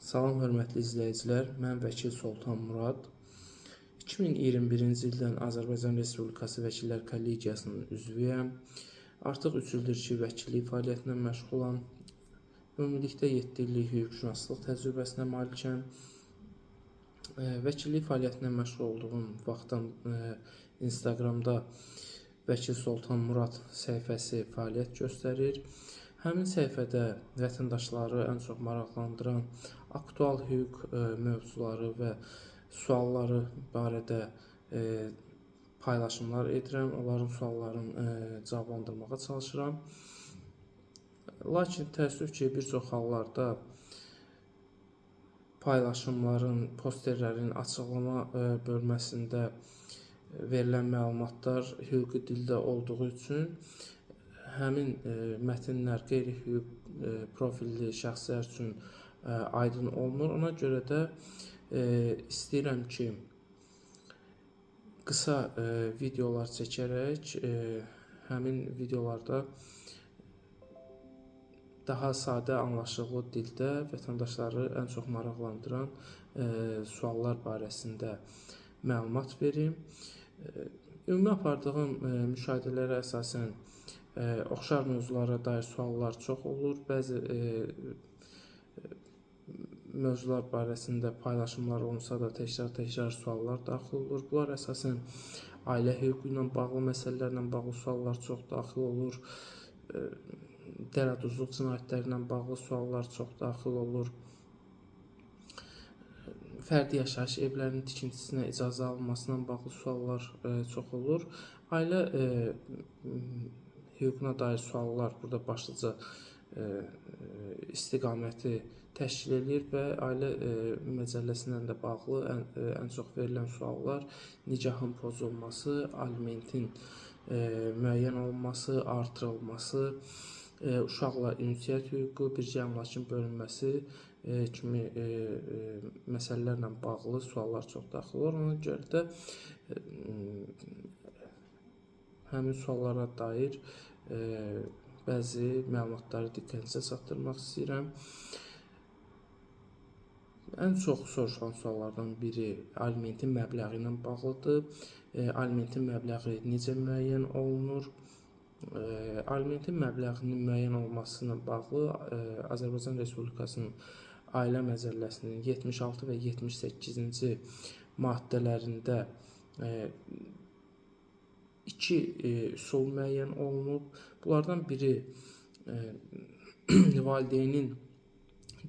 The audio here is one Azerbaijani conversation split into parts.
Salam hörmətli izləyicilər, mən Vəkil Soltan Murad. 2021-ci ildən Azərbaycan Respublikası Vəkillər Kollegiyasının üzvüyəm. Artıq 3 ildir ki, vəkillik fəaliyyətinə məşğulam. Ümumilikdə 7 illik hüquqşünaslıq təcrübəsinə malikəm. Vəkillik fəaliyyətinə məşğul olduğum vaxtdan Instagramda Vəkil Soltan Murad səhifəsi fəaliyyət göstərir. Həmin səhifədə vətəndaşları ən çox maraqlandıran aktual hüquq mövzuları və sualları barədə paylaşımlar edirəm. Onların suallarını cavablandırmağa çalışıram. Lakin təəssüf ki, bir çox hallarda paylaşımların, posterlərin açıqlama bölməsində verilən məlumatlar hüquqi dildə olduğu üçün həmin mətnlər qeyri-hüquq profilli şəxslər üçün aydın olmur. Ona görə də istəyirəm ki, qısa videolar çəkərək həmin videolarda daha sadə, anlaşılır dildə vətəndaşları ən çox maraqlandıran suallar barəsində məlumat verim. Ümumi apardığım müşahidələrə əsasən oxşar mövzulara dair suallar çox olur. Bəzi mövzular barəsində paylaşımlar olunsa da təkrar suallar daxil olur. Bunlar əsasən ailə hüququ ilə bağlı məsələlərlə bağlı suallar çox daxil olur. Dələduzluq cinayətləri ilə bağlı suallar çox daxil olur. Fərdi yaşayış evlərinin tikintisinə icazə alınmasına bağlı suallar çox olur. Ailə hüququna dair suallar burada başlıca istiqaməti təşkil edir və ailə məcəlləsi ilə bağlı ən çox verilən suallar nikahın pozulması, alimentin müəyyən olunması, artırılması, uşaqla ünsiyyət hüququ, birgə əmlakın bölünməsi kimi məsələlərlə bağlı suallar çox daxil olur. Ona görə də həmin suallara dair bəzi məlumatları diqqətinizə çatdırmaq istəyirəm. Ən çox soruşulan suallardan biri alimentin məbləği ilə bağlıdır. Alimentin məbləği necə müəyyən olunur? Alimentin məbləğinin müəyyən olması ilə bağlı Azərbaycan Respublikasının Ailə Məcəlləsinin 76 və 78-ci maddələrində iki üsul müəyyən olunub. Bunlardan biri valideynin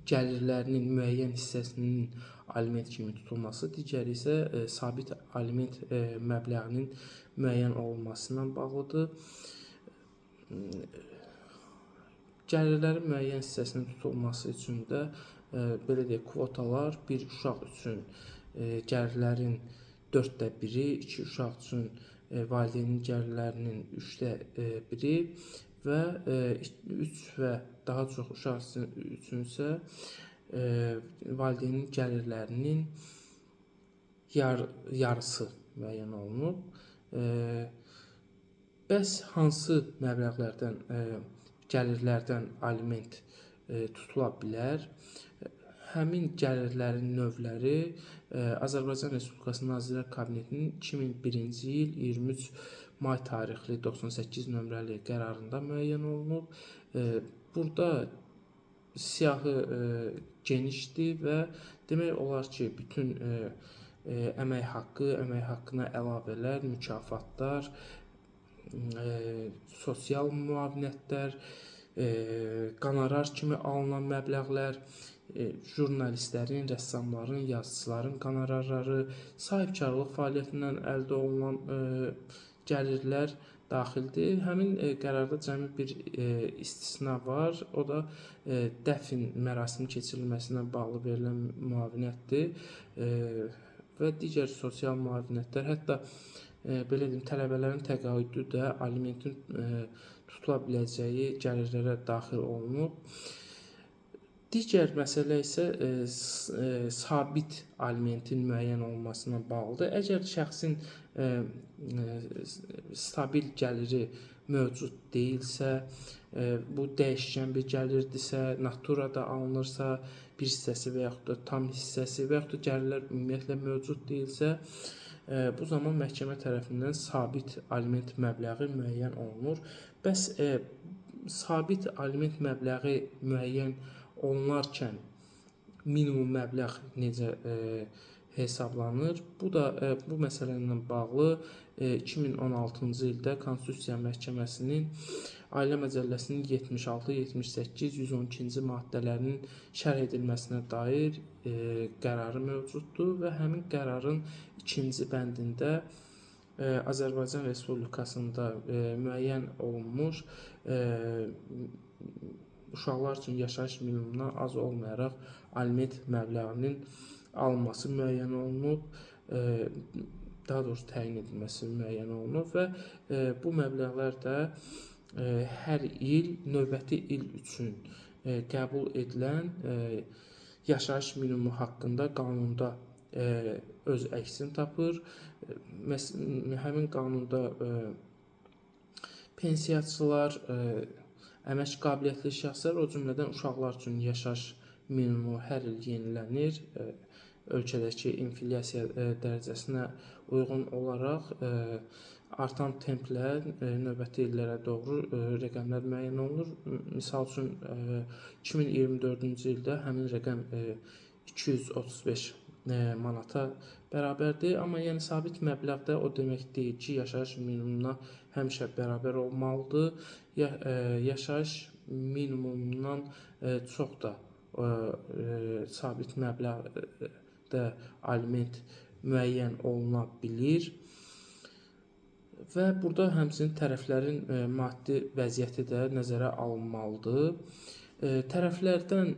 gəlirlərinin müəyyən hissəsinin aliment kimi tutulması, digəri isə sabit aliment məbləğinin müəyyən olunması ilə bağlıdır. Gəlirlərin müəyyən hissəsinin tutulması üçün də belə deyək, kvotalar bir uşaq üçün gəlirlərin 1/4, 2 uşaq üçün valideynin gəlirlərinin 1/3 və 3 və daha çox uşaq üçün isə valideynin gəlirlərinin yarısı müəyyən olunub. Bəs hansı məbləğlərdən, gəlirlərdən aliment tutula bilər? Həmin gəlirlərin növləri Azərbaycan Respublikası Nazirlər Kabinetinin 2001-ci il 23 may tarixli 98 nömrəli qərarında müəyyən olunub. Burada siyahı genişdir və demək olar ki, bütün əmək haqqı, əmək haqqına əlavələr, mükafatlar, sosial müavinətlər, qonorar kimi alınan məbləğlər, jurnalistlərin, rəssamların, yazıçıların qonorarları, sahibkarlıq fəaliyyətindən əldə olunan gəlirlər daxildir. Həmin qərarda cəmi bir istisna var. O da dəfn mərasimi keçirilməsinə bağlı verilən müavinətdir və digər sosial müavinətlər, hətta belə deyim, tələbələrin təqaüdü də alimentin tutula biləcəyi gəlirlərə daxil olunub. Digər məsələ isə sabit alimentin müəyyən olunmasına bağlıdır. Əgər şəxsin stabil gəliri mövcud deyilsə, bu dəyişkən bir gəlirdisə, naturada alınırsa, bir hissəsi və yaxud da tam hissəsi və yaxud da gəlirlər ümumiyyətlə mövcud deyilsə, bu zaman məhkəmə tərəfindən sabit aliment məbləği müəyyən olunur. Bəs sabit aliment məbləği müəyyən olunarkən minimum məbləğ necə hesablanır? Bu da bu məsələ ilə bağlı 2016-cı ildə Konstitusiya Məhkəməsinin Ailə Məcəlləsinin 76, 78, 112-ci maddələrinin şərh edilməsinə dair qərarı mövcuddur və həmin qərarın 2-ci bəndində Azərbaycan Respublikasında müəyyən olunmuş uşaqlar üçün yaşayış minimumundan az olmayaraq aliment məbləğinin alınması müəyyən olunub, daha doğrusu təyin edilməsi müəyyən olunub və bu məbləğlər də hər il növbəti il üçün qəbul edilən yaşayış minimumu haqqında qanunda öz əksini tapır. Həmin qanunda pensiyaçılar, əmək qabiliyyətli şəxslər, o cümlədən uşaqlar üçün yaşayış minimumu hər il yenilənir. Ölkədəki inflyasiya dərəcəsinə uyğun olaraq artan templə növbəti illərə doğru rəqəmlər müəyyən olunur. Misal üçün 2024-cü ildə həmin rəqəm 235 manata bərabərdir. Amma yəni sabit məbləğdə o demək deyil ki, yaşayış minimumuna həmişə bərabər olmalıdır. Yaşayış minimumundan çox da sabit məbləğdə aliment müəyyən oluna bilir. Və burada həmçinin tərəflərin maddi vəziyyəti də nəzərə alınmalıdır. Tərəflərdən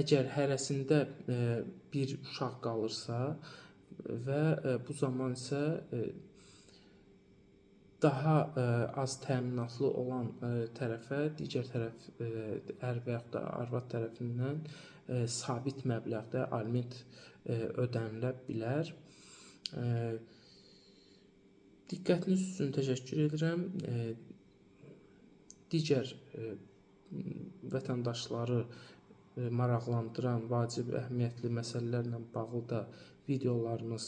əgər hərəsində bir uşaq qalırsa və bu zaman isə daha az təminatlı olan tərəfə digər tərəf ər və yaxud da arvad tərəfindən sabit məbləğdə aliment ödənilə bilər. Diqqətiniz üçün təşəkkür edirəm. Digər vətəndaşları maraqlandıran vacib əhəmiyyətli məsələlərlə bağlı da videolarımız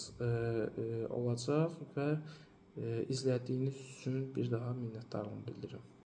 olacaq və izlədiyiniz üçün bir daha minnətdarlığımı bildirirəm.